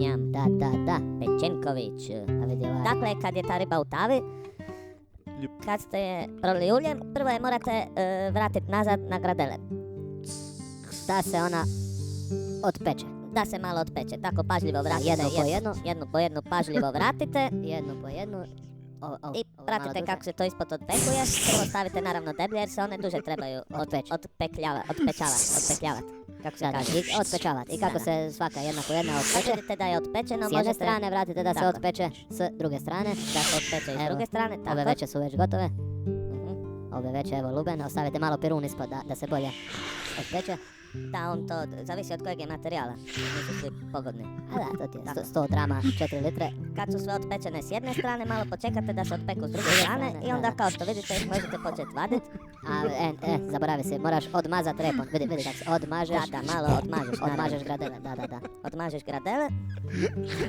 Njam. Da. Pečenković. A vidi ovaj. Dakle, kad je ta riba u tavi, kad ste je prolili uljem, prvo je morate vratiti nazad na gradele. Da se ona otpeče. Da se malo otpeče, tako pažljivo vratite. Jednu po jednu pažljivo vratite. Jednu po jednu. I pratite kako se to ispod otpekuje. Prvo stavite naravno deblje jer se one duže trebaju otpekljavati. Kako se kaže? I otpečavati. I kako se svaka jedna po jedna otpeče. Vidite da je otpečeno, S jedne strane vratite da se otpeče s druge strane. Da se otpeče i s druge strane, tako. Ove veće su već gotove. Ove veće, evo lubene, ostavite malo pirun ispod da se bolje otpeče. Da, on to zavisi od kojeg je materijala. Nisu svi pogodni. A da, to ti je 100 grama, 4 litre. Kad su sve otpečene s jedne strane, malo počekate da se otpeku s druge strane i onda kao što vidite ih možete početi vaditi. Zaboravi se, moraš odmazat repom. Vidi kako se odmažeš. Da, malo odmažeš. Odmažeš gradele, da. Odmažeš gradele.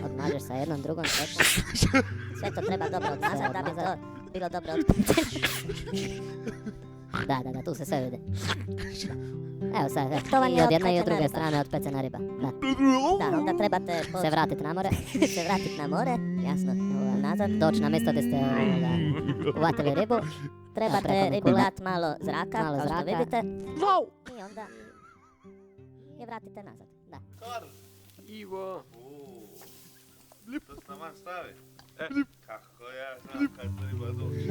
Odmažeš sa jednom, drugom, trećom. Sve to treba dobro odmazati da bi to bilo dobro otpečeno. Da, tu se sve vidi. Evo sad, To vam je i od jedne i od otpečena druge riba. strane otpecena riba. Da, onda trebate Se vratiti na more, se vratiti na more, jasno, nazad. doći na mjesto gdje ste uvatili ribu. Trebate ribi dati malo zraka, Malo kao što zraka. vidite. I onda je vratite nazad. Da. Ivo. To se nama stavi. Kako ja znam kad treba doći.